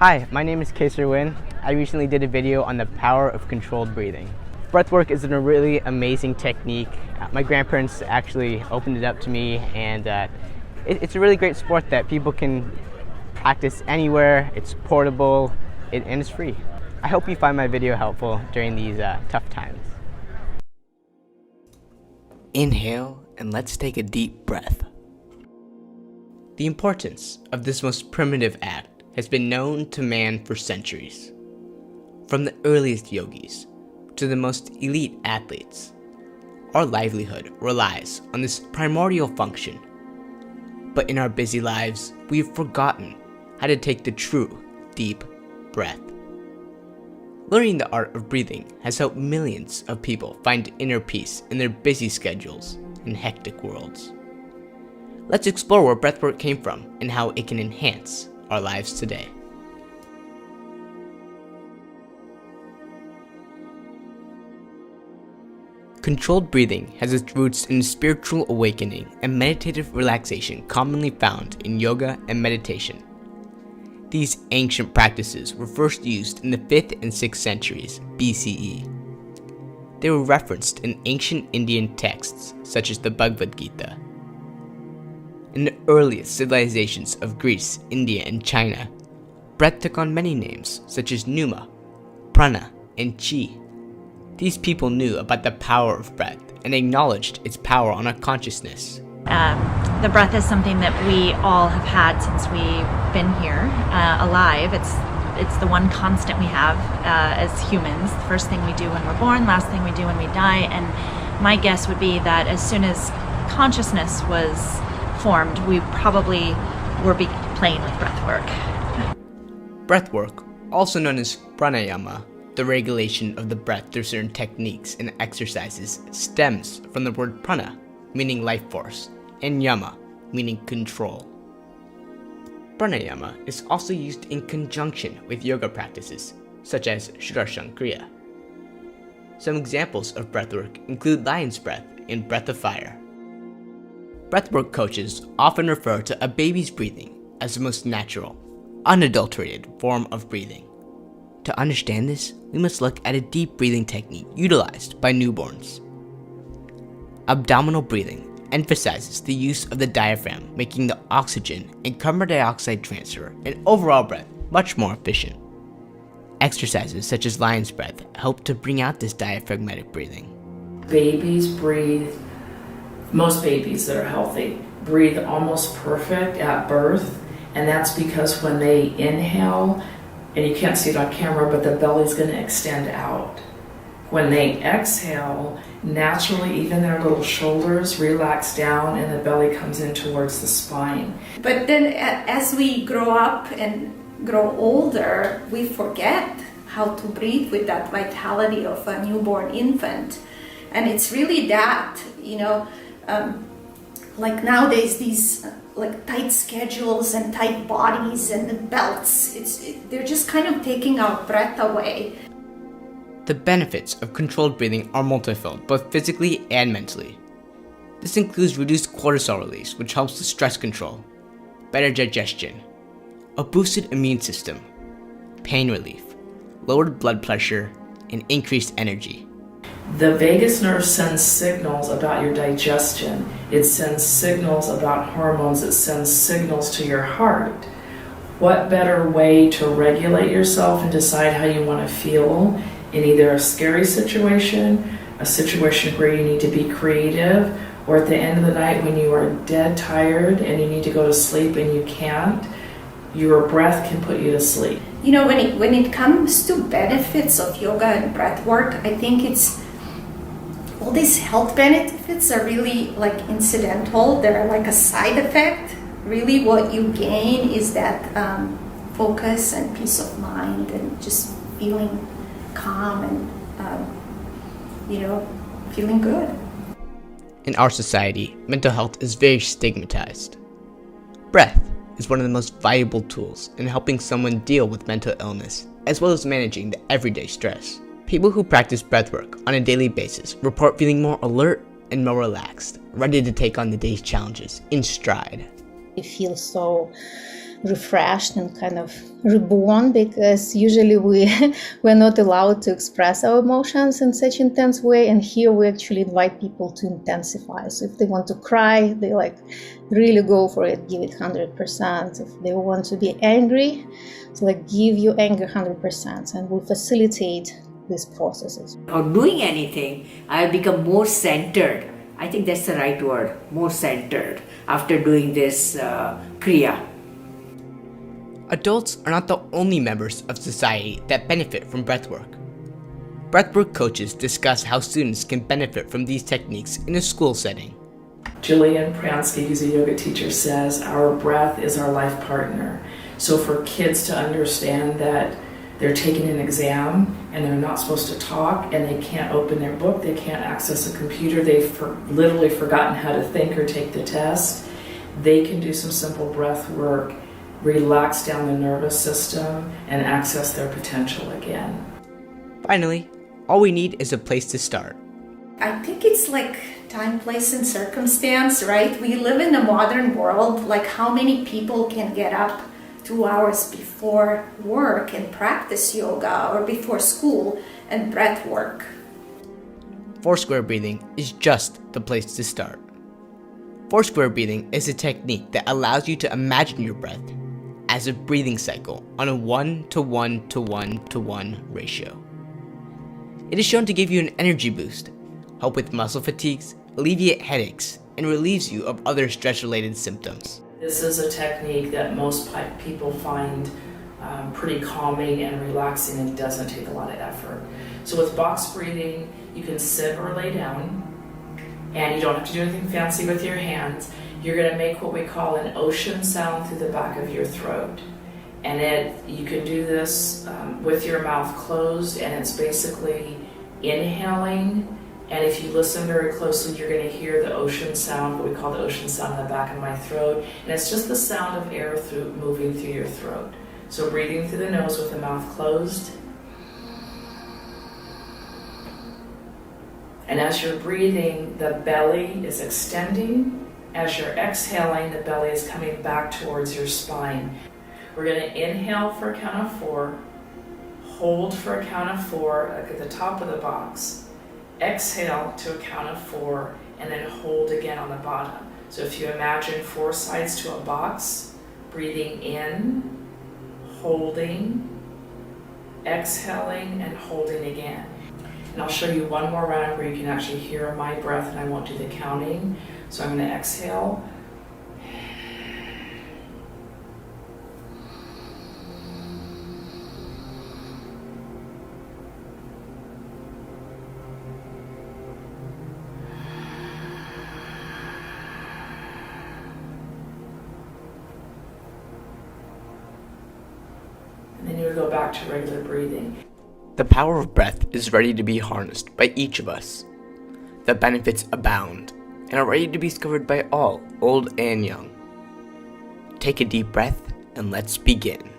Hi, my name is Kaser Win. I recently did a video on the power of controlled breathing. Breathwork is a really amazing technique. My grandparents actually opened it up to me, and it's a really great sport that people can practice anywhere. It's portable and it's free. I hope you find my video helpful during these tough times. Inhale and let's take a deep breath. The importance of this most primitive act has been known to man for centuries. From the earliest yogis to the most elite athletes, our livelihood relies on this primordial function. But in our busy lives, we've forgotten how to take the true, deep breath. Learning the art of breathing has helped millions of people find inner peace in their busy schedules and hectic worlds. Let's explore where breathwork came from and how it can enhance our lives today. Controlled breathing has its roots in spiritual awakening and meditative relaxation commonly found in yoga and meditation. These ancient practices were first used in the 5th and 6th centuries BCE. They were referenced in ancient Indian texts such as the Bhagavad Gita. In the earliest civilizations of Greece, India, and China, breath took on many names such as Pneuma, Prana, and Chi. These people knew about the power of breath and acknowledged its power on our consciousness. The breath is something that we all have had since we've been here, alive. It's the one constant we have as humans. The first thing we do when we're born, last thing we do when we die. And my guess would be that as soon as consciousness was formed, we probably were playing with breathwork. Breathwork, also known as pranayama, the regulation of the breath through certain techniques and exercises, stems from the word prana, meaning life force, and yama, meaning control. Pranayama is also used in conjunction with yoga practices, such as Sudarshan Kriya. Some examples of breathwork include lion's breath and breath of fire. Breathwork coaches often refer to a baby's breathing as the most natural, unadulterated form of breathing. To understand this, we must look at a deep breathing technique utilized by newborns. Abdominal breathing emphasizes the use of the diaphragm, making the oxygen and carbon dioxide transfer and overall breath much more efficient. Exercises such as lion's breath help to bring out this diaphragmatic breathing. Babies breathe, most babies that are healthy, breathe almost perfect at birth, and that's because when they inhale, and you can't see it on camera, but the belly's going to extend out. When they exhale, naturally even their little shoulders relax down and the belly comes in towards the spine. But then as we grow up and grow older, we forget how to breathe with that vitality of a newborn infant. And it's really that, like nowadays these like tight schedules and tight bodies and the belts, they're just kind of taking our breath away. The benefits of controlled breathing are multifold, both physically and mentally. This includes reduced cortisol release, which helps with stress control, better digestion, a boosted immune system, pain relief, lowered blood pressure, and increased energy. The vagus nerve sends signals about your digestion. It sends signals about hormones. It sends signals to your heart. What better way to regulate yourself and decide how you want to feel in either a scary situation, a situation where you need to be creative, or at the end of the night when you are dead tired and you need to go to sleep and you can't, your breath can put you to sleep. When it comes to benefits of yoga and breath work, I think it's all these health benefits are really like incidental. They're like a side effect. Really what you gain is that focus and peace of mind and just feeling calm and feeling good. In our society, mental health is very stigmatized. Breath is one of the most valuable tools in helping someone deal with mental illness, as well as managing the everyday stress. People who practice breathwork on a daily basis report feeling more alert and more relaxed, ready to take on the day's challenges in stride. We feel so refreshed and kind of reborn, because usually we're not allowed to express our emotions in such intense way, and here we actually invite people to intensify. So if they want to cry, they really go for it, give it 100%. If they want to be angry, so give your anger 100%, and we facilitate these processes. Or doing anything, I have become more centered. I think that's the right word, more centered after doing this Kriya. Adults are not the only members of society that benefit from breathwork. Breathwork coaches discuss how students can benefit from these techniques in a school setting. Jillian Pransky, who's a yoga teacher, says our breath is our life partner. So for kids to understand that they're taking an exam and they're not supposed to talk and they can't open their book, they can't access a computer, they've literally forgotten how to think or take the test, they can do some simple breath work, relax down the nervous system, and access their potential again. Finally, all we need is a place to start. I think it's time, place, and circumstance, right? We live in a modern world. How many people can get up 2 hours before work and practice yoga, or before school and breath work? Foursquare breathing is just the place to start. Foursquare breathing is a technique that allows you to imagine your breath as a breathing cycle on a 1:1:1:1 ratio. It is shown to give you an energy boost, help with muscle fatigues, alleviate headaches, and relieves you of other stress-related symptoms. This is a technique that most people find pretty calming and relaxing and doesn't take a lot of effort. So with box breathing, you can sit or lay down, and you don't have to do anything fancy with your hands. You're going to make what we call an ocean sound through the back of your throat. And you can do this with your mouth closed, and it's basically inhaling. And if you listen very closely, you're going to hear the ocean sound, what we call the ocean sound in the back of my throat. And it's just the sound of air moving through your throat. So breathing through the nose with the mouth closed. And as you're breathing, the belly is extending. As you're exhaling, the belly is coming back towards your spine. We're going to inhale for a count of 4, hold for a count of 4, at the top of the box. Exhale to a count of 4, and then hold again on the bottom. So if you imagine 4 sides to a box, breathing in, holding, exhaling, and holding again. And I'll show you one more round where you can actually hear my breath, and I won't do the counting. So I'm going to exhale. And then you would go back to regular breathing. The power of breath is ready to be harnessed by each of us. The benefits abound and are ready to be discovered by all, old and young. Take a deep breath and let's begin.